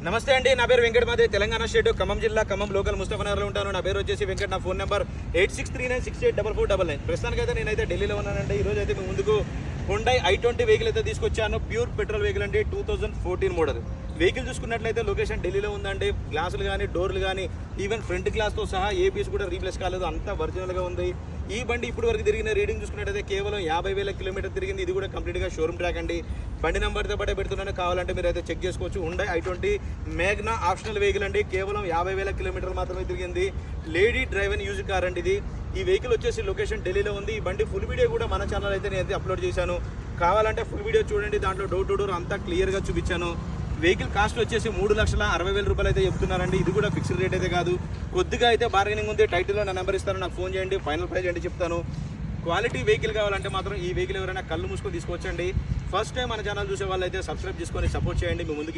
నమస్తే అండి, నా పేరు వెంకట మాదే, తెలంగాణ స్టేట్ ఖమ్మం జిల్లా ఖమ్మం లోకల్ ముస్తఫానగర్లో ఉంటాను. నా పేరు వచ్చేసి వెంకట్. నా ఫోన్ నెంబర్ 8639684499. ప్రస్తుతానికి అయితే నేనైతే ఢిల్లీలో ఉన్నానండి. ఈ రోజు అయితే మీ ముందుకు హుండై i20 వెహికల్ అయితే తీసుకొచ్చాను. ప్యూర్ పెట్రోల్ వెహికల్ అండి, 2014 మోడల్ వెహికల్. చూసుకున్నట్లయితే లొకేషన్ ఢిల్లీలో ఉందండి. గ్లాసులు కానీ డోర్లు కానీ ఈవెన్ ఫ్రంట్ గ్లాస్తో సహా ఏ పీస్ కూడా రీప్లేస్ కాలేదు, అంతా ఒరిజినల్గా ఉంది. ఈ బండి ఇప్పుడు వరకు తిరిగిన రీడింగ్ చూసుకున్నట్టయితే కేవలం 50,000 కిలోమీటర్ తిరిగింది. ఇది కూడా కంప్లీట్గా షోరూమ్ ట్రాక్ అండి. బండి నెంబర్తో పాటే పెడుతున్నాను, కావాలంటే మీరు అయితే చెక్ చేసుకోవచ్చు. Hyundai i20 Magna optional vehicle అండి. కేవలం 50,000 కిలోమీటర్లు మాత్రమే తిరిగింది. లేడీ డ్రైవెన్ యూజ్ కార్ అండి ఇది. ఈ వెహికల్ వచ్చేసి లొకేషన్ ఢిల్లీలో ఉంది. ఈ బండి ఫుల్ వీడియో కూడా మన ఛానల్ అయితే నేను అప్లోడ్ చేశాను, కావాలంటే ఫుల్ వీడియో చూడండి. దాంట్లో డోర్ టు డోర్ అంతా క్లియర్గా చూపించాను. వెహికల్ కాస్ట్ వచ్చేసి 3,60,000 రూపాయలు అయితే చెప్తున్నారండి. ఇది కూడా ఫిక్స్డ్ రేట్ అయితే కాదు, కొద్దిగా అయితే బార్గెనింగ్ ఉంది. టైటిల్లో నా నెంబర్ ఇస్తాను, నాకు ఫోన్ చేయండి, ఫైనల్ ప్రైస్ ఏంటి చెప్తాను. క్వాలిటీ వెహికల్ కావాలంటే మాత్రం ఈ వెహికల్ ఎవరైనా కళ్ళు మూసుకొని తీసుకోవచ్చండి. ఫస్ట్ టైం మన ఛానల్ చూసే వాళ్ళు అయితే సబ్స్క్రైబ్ చేసుకొని సపోర్ట్ చేయండి. మీ ముందుకి